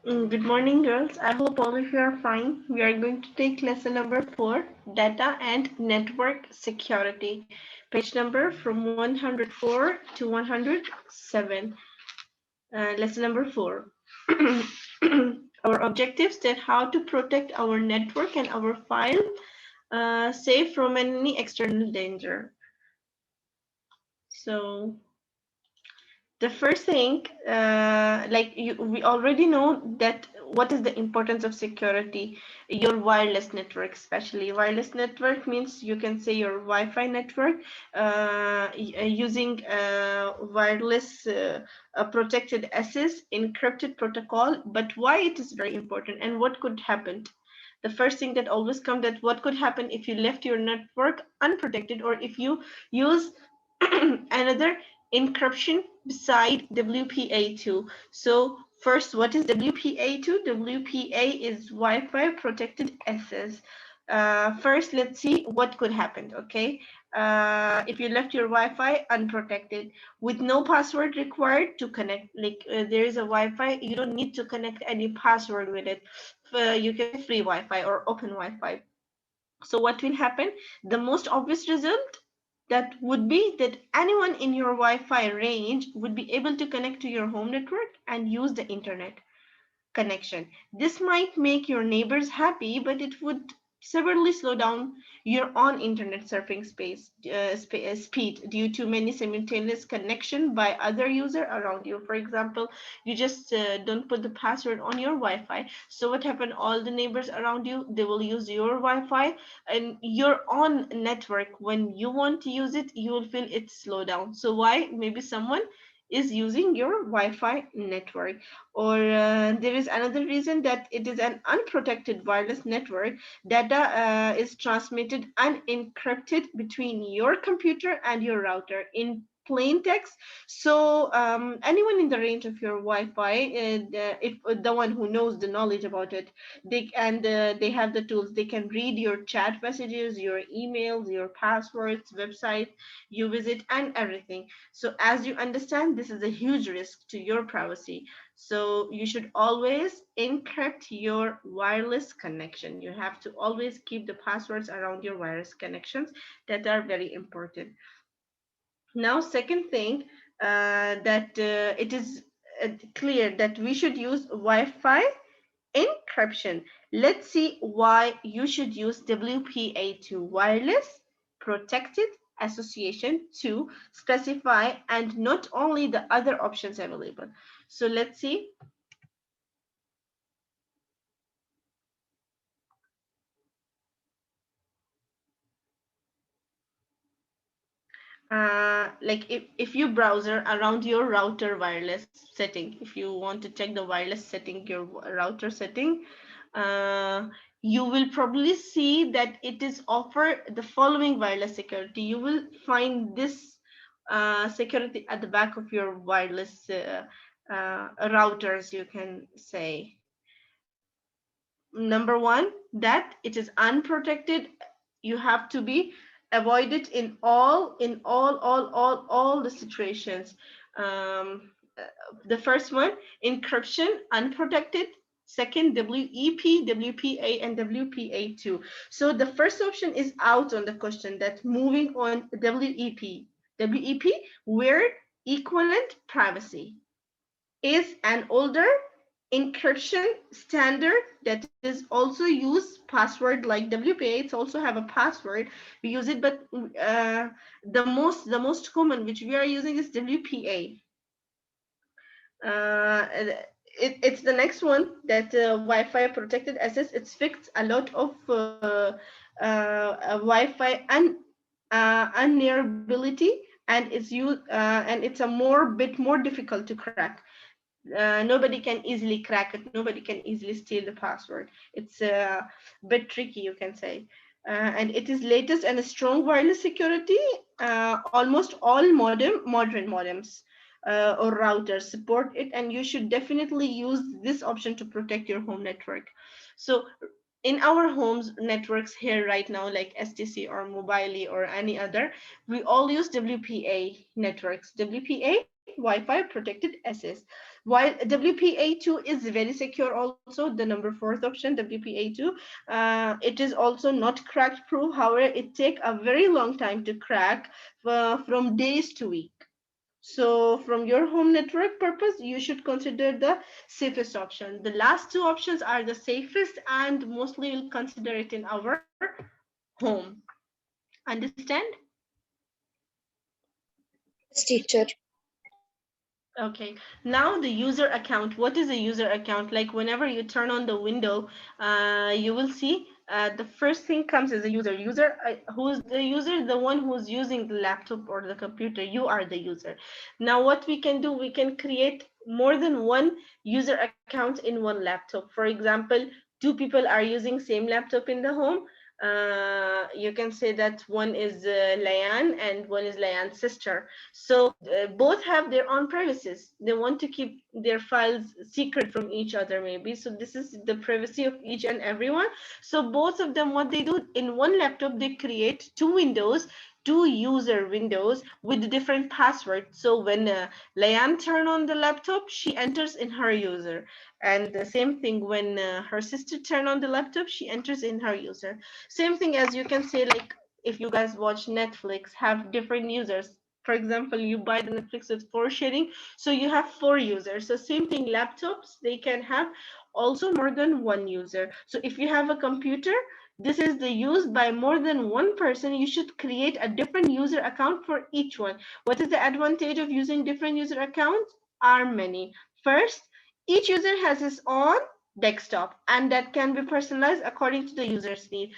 Good morning, girls. I hope all of you are fine. We are going to take lesson number 4, Data and Network Security. Page number from 104 to 107. Lesson number 4. Our objectives that how to protect our network and our file safe from any external danger. So the first thing, we already know that what is the importance of security. Your wireless network, especially wireless network, means you can say your Wi-Fi network using wireless protected access encrypted protocol. But why it is very important and what could happen? The first thing that always comes, that what could happen if you left your network unprotected, or if you use another encryption beside WPA2. So first, what is WPA2? WPA is Wi-Fi protected access. First, let's see what could happen. Okay, if you left your Wi-Fi unprotected with no password required to connect, there is a Wi-Fi, you don't need to connect any password with it. You can say free Wi-Fi or open Wi-Fi. So what will happen? The most obvious result that would be that anyone in your Wi-Fi range would be able to connect to your home network and use the internet connection. This might make your neighbors happy, but it would severely slow down your own internet surfing speed due to many simultaneous connection by other user around you. For example, you just don't put the password on your Wi-Fi. So what happened? All the neighbors around you, they will use your Wi-Fi, and your own network. When you want to use it, you will feel it slow down. So why? Maybe someone is using your Wi-Fi network. Or there is another reason, that it is an unprotected wireless network. Data is transmitted unencrypted between your computer and your router in plain text. So anyone in the range of your Wi-Fi, if the one who knows the knowledge about it, they have the tools, they can read your chat messages, your emails, your passwords, website you visit, and everything. So as you understand, this is a huge risk to your privacy. So you should always encrypt your wireless connection. You have to always keep the passwords around your wireless connections, that are very important. Now, second thing, that it is clear that we should use Wi-Fi encryption. Let's see why you should use WPA2, wireless protected association, to specify, and not only the other options available. So let's see. Like if you browser around your router wireless setting, if you want to check the wireless setting, your router setting, uh, you will probably see that it is offer the following wireless security. You will find this security at the back of your wireless routers, you can say. Number one, that it is unprotected. You have to be avoided in all the situations. The first one, encryption, unprotected. Second, WEP, WPA, and WPA2. So the first option is out on the question, that moving on WEP. WEP, where equivalent privacy, is an older encryption standard that is also use password like WPA. It's also have a password. We use it, but the most common which we are using is WPA. It's the next one, that Wi-Fi protected access. It's fixed a lot of Wi-Fi unnearability, and it's a bit more difficult to crack. Nobody can easily crack it. Nobody can easily steal the password. It's a bit tricky, you can say. And it is latest and a strong wireless security. Almost all modern modems or routers support it, and you should definitely use this option to protect your home network. So in our homes networks here right now, like STC or Mobile or any other, we all use WPA networks. WPA Wi-Fi protected access. While WPA2 is very secure also, the number fourth option, WPA2, it is also not cracked proof. However, it take a very long time to crack, from days to week. So from your home network purpose, you should consider the safest option. The last two options are the safest and mostly we'll consider it in our home. Understand? Yes, teacher. Okay, now the user account. What is a user account? Like whenever you turn on the window, you will see the first thing comes as a user. Who's the user? The one who's using the laptop or the computer. You are the user. Now, what we can do, we can create more than one user account in one laptop. For example, two people are using same laptop in the home. You can say that one is Layan and one is Layan's sister. So both have their own privacies. They want to keep their files secret from each other, maybe. So this is the privacy of each and everyone. So both of them, what they do in one laptop, they create two windows, two user windows with different passwords. So when Layan turn on the laptop, she enters in her user, and the same thing when her sister turn on the laptop, she enters in her user. Same thing as you can say, like if you guys watch Netflix, have different users. For example, you buy the Netflix with four sharing, so you have four users. So same thing, laptops, they can have also more than one user. So if you have a computer, this is the use by more than one person, you should create a different user account for each one. What is the advantage of using different user accounts? Are many. First, each user has his own desktop, and that can be personalized according to the user's need.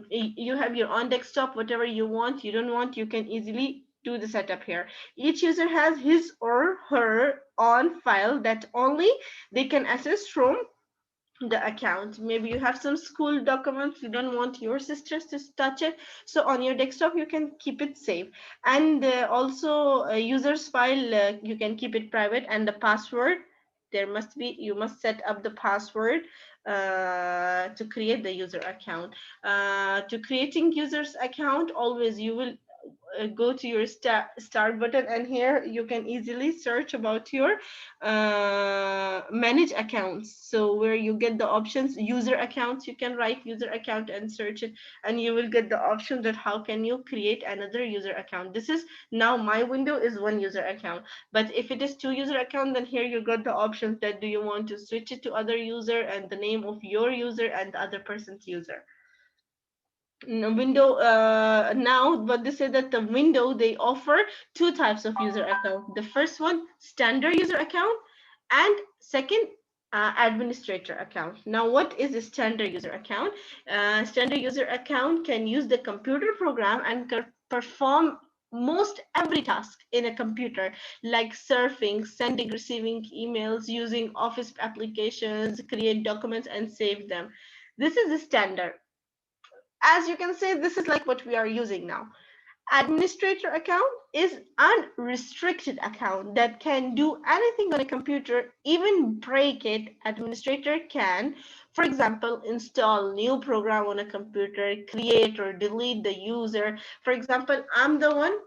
You have your own desktop, whatever you want, you don't want, you can easily do the setup here. Each user has his or her own file that only they can access from the account. Maybe you have some school documents, you don't want your sisters to touch it, so on your desktop you can keep it safe. And also a user's file, you can keep it private, and the password, there must be, you must set up the password to create the user account. To creating users account, always you will go to your start button, and here you can easily search about your manage accounts. So where you get the options user accounts, you can write user account and search it, and you will get the option that how can you create another user account. This is now my window is one user account, but if it is two user account, then here you got the options that do you want to switch it to other user and the name of your user and the other person's user. Window now, but they say that the window, they offer two types of user account. The first one, standard user account, and second, administrator account. Now what is a standard user account? Standard user account can use the computer program and perform most every task in a computer, like surfing, sending, receiving emails, using office applications, create documents and save them. This is the standard. As you can say, this is like what we are using now. Administrator account is unrestricted account that can do anything on a computer, even break it. Administrator can, for example, install new program on a computer, create or delete the user. For example, I'm the one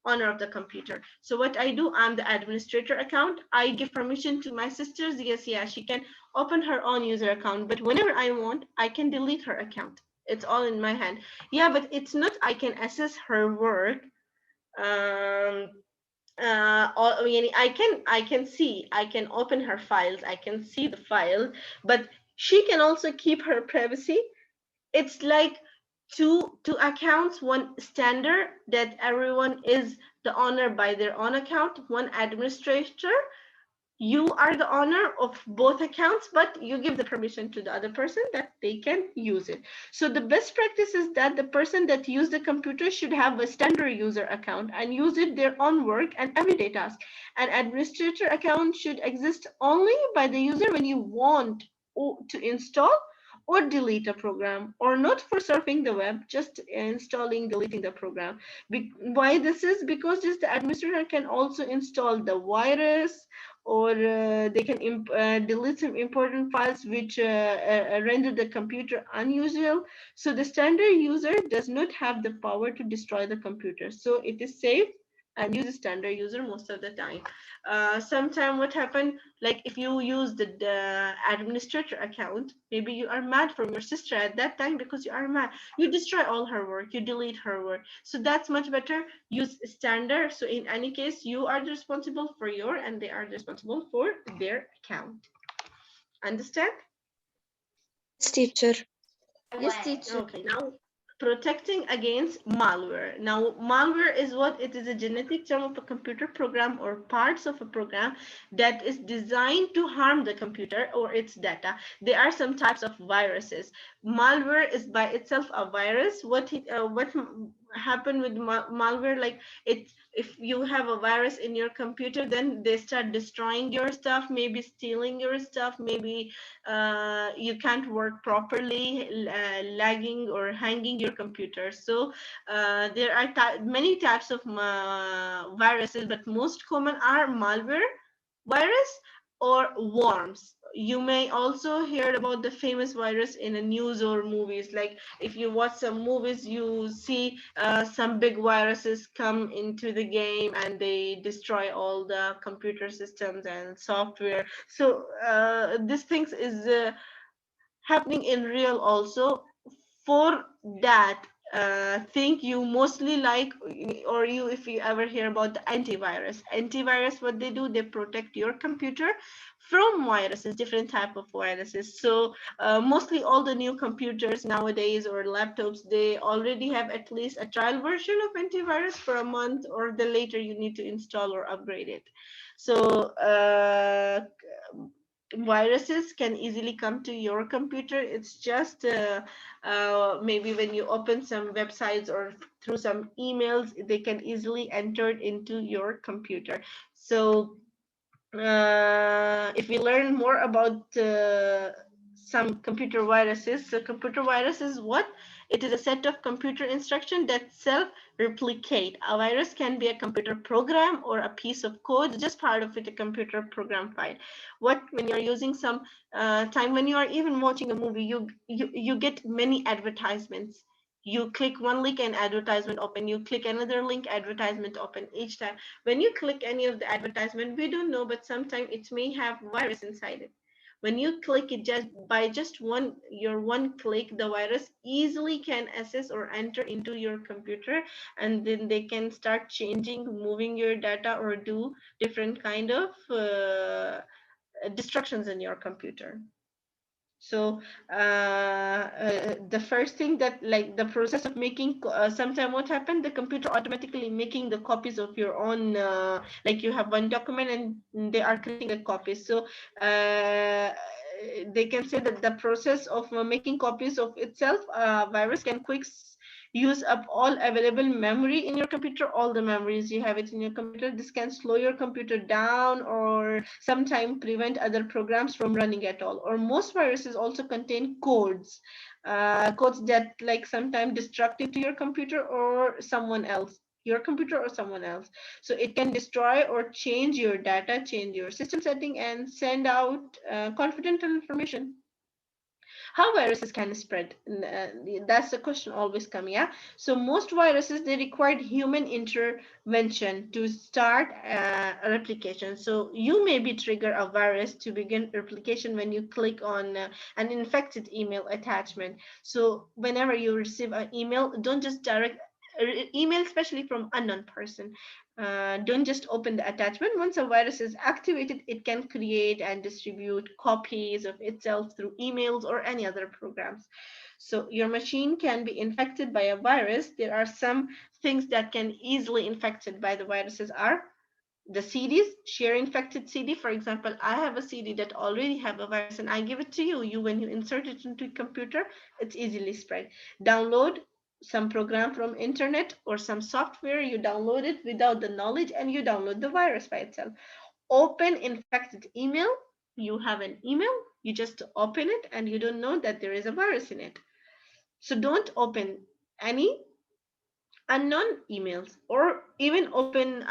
owner of the computer. So what I do, I'm the administrator account. I give permission to my sisters. Yes, yeah, she can open her own user account, but whenever I want, I can delete her account. It's all in my hand. Yeah, but it's not I can access her work. Um, or, I can see, I can open her files, I can see the file, but she can also keep her privacy. It's like two accounts, one standard that everyone is the owner by their own account, one administrator, you are the owner of both accounts, but you give the permission to the other person that they can use it. So the best practice is that the person that use the computer should have a standard user account and use it their own work and everyday task. An administrator account should exist only by the user when you want to install or delete a program, or not for surfing the web, just installing, deleting the program. Why this is because just the administrator can also install the virus, or they can delete some important files which render the computer unusual. So the standard user does not have the power to destroy the computer. So it is safe and use a standard user most of the time. Sometime what happened, like if you use the administrator account, maybe you are mad from your sister at that time because you are mad. You destroy all her work, you delete her work. So that's much better. Use standard. So in any case, you are responsible for your, and they are responsible for their account. Understand? Yes, teacher. Yes, teacher. Okay, now protecting against malware. Now, malware is what? It is a genetic term of a computer program or parts of a program that is designed to harm the computer or its data. There are some types of viruses. Malware is by itself a virus. What happened with malware? Like it, if you have a virus in your computer, then they start destroying your stuff, maybe stealing your stuff, maybe you can't work properly, lagging or hanging your computer. So there are many types of viruses, but most common are malware virus or worms. You may also hear about the famous virus in the news or movies. Like if you watch some movies, you see some big viruses come into the game and they destroy all the computer systems and software. So this things is happening in real also. For that think you mostly like, or you, if you ever hear about the antivirus, what they do, they protect your computer from viruses, different type of viruses. So mostly all the new computers nowadays or laptops, they already have at least a trial version of antivirus for a month, or the later you need to install or upgrade it. So viruses can easily come to your computer. It's just maybe when you open some websites or through some emails, they can easily enter into your computer. So if we learn more about some computer viruses, so computer virus is what? It is a set of computer instructions that self-replicate. A virus can be a computer program or a piece of code, just part of it, a computer program file. What, when you're using some time, when you are even watching a movie, you get many advertisements. You click one link and advertisement open. You click another link, advertisement open. Each time when you click any of the advertisement, we don't know, but sometimes it may have virus inside it. When you click it, just by just one click, the virus easily can access or enter into your computer, and then they can start changing, moving your data, or do different kind of destructions in your computer. So the first thing that, like, the process of making sometime what happened, the computer automatically making the copies of your own, like you have one document and they are creating a copy. So they can say that the process of making copies of itself, virus can use up all available memory in your computer, all the memories you have it in your computer. This can slow your computer down or sometimes prevent other programs from running at all. Or most viruses also contain codes that, like, sometimes destructive to your computer or someone else, your computer or someone else. So it can destroy or change your data, change your system setting, and send out confidential information. How viruses can spread? That's the question always come. Yeah, so most viruses, they require human intervention to start a replication. So you maybe trigger a virus to begin replication when you click on an infected email attachment. So whenever you receive an email, don't just direct email, especially from unknown person. Don't just open the attachment. Once a virus is activated, it can create and distribute copies of itself through emails or any other programs. So your machine can be infected by a virus. There are some things that can easily infected by the viruses are the CDs, share infected CD. For example, I have a CD that already have a virus and I give it to you. When you insert it into a computer, it's easily spread. Download some program from internet or some software, you download it without the knowledge and you download the virus by itself. Open infected email. You have an email, you just open it and you don't know that there is a virus in it. So don't open any unknown emails, or even open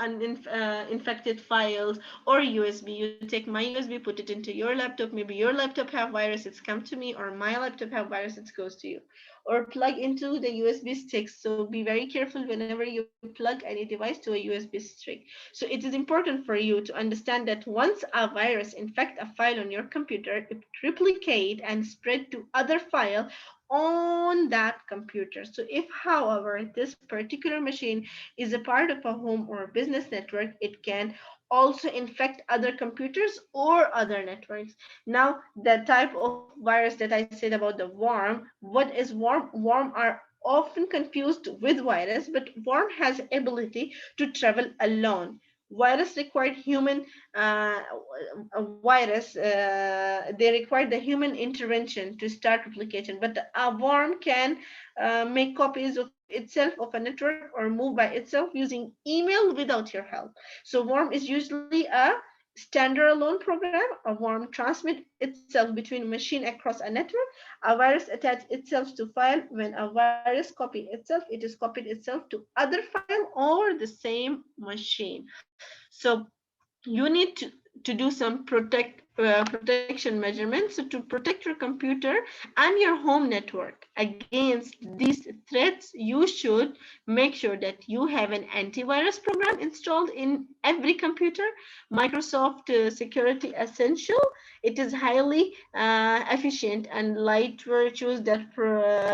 infected files, or USB. You take my USB, put it into your laptop. Maybe your laptop have virus, it's come to me, or my laptop have virus, it goes to you. Or plug into the USB sticks. So be very careful whenever you plug any device to a USB stick. So it is important for you to understand that once a virus infect a file on your computer, it replicate and spread to other file on that computer. So if, however, this particular machine is a part of a home or business network, it can also infect other computers or other networks. Now, the type of virus that I said about the worm, what is worm? Worm are often confused with virus, but worm has ability to travel alone. Virus required human a virus, they require the human intervention to start replication, but a worm can make copies of itself of a network or move by itself using email without your help. So worm is usually a standalone program. A worm transmits itself between machine across a network. A virus attaches itself to file. When a virus copy itself, it is copied itself to other file or the same machine. So you need to do some protection measurements. So to protect your computer and your home network against these threats, you should make sure that you have an antivirus program installed in every computer. Microsoft Security Essential, it is highly efficient and light virtues that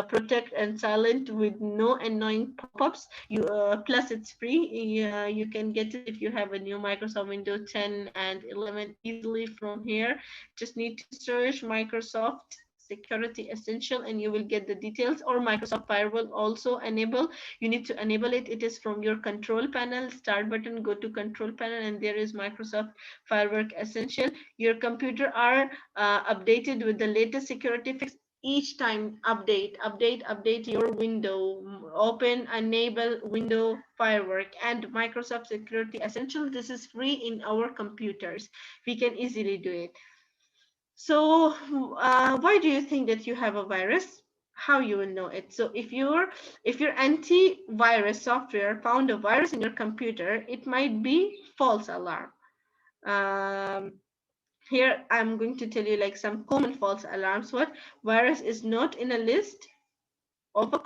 protect and silent with no annoying pop-ups. Plus it's free. You can get it if you have a new Microsoft Windows 10 and 11 easily from here. Just need to search Microsoft Security Essential and you will get the details. Or Microsoft Firewall also enable. You need to enable it. It is from your control panel, start button, go to control panel, and there is Microsoft Firewall Essential. Your computer are updated with the latest security fix each time. Update your window, open, enable window firework and Microsoft Security Essential. This is free in our computers. We can easily do it. So why do you think that you have a virus? How you will know it? So if your antivirus software found a virus in your computer, it might be false alarm. um, Here I'm going to tell you like some common false alarms. What virus is not in a list of a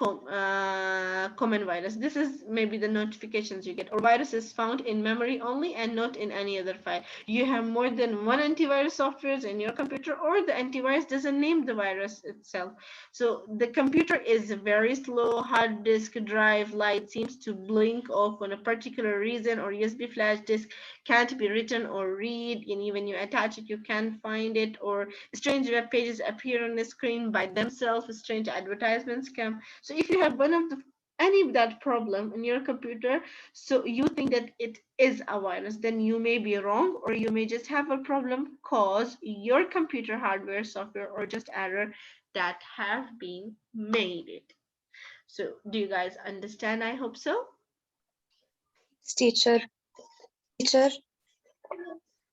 common virus? This is maybe the notifications you get. Or virus is found in memory only and not in any other file. You have more than one antivirus softwares in your computer, or the antivirus doesn't name the virus itself. So the computer is very slow, hard disk drive light seems to blink off on a particular reason, or USB flash disk can't be written or read, and when you attach it you can't find it, or strange web pages appear on the screen by themselves, strange advertisements come. So if you have one of the any of that problem in your computer, so you think that it is a virus, then you may be wrong, or you may just have a problem cause your computer hardware, software, or just error that have been made it. So do you guys understand? I hope so. Teacher. Teacher.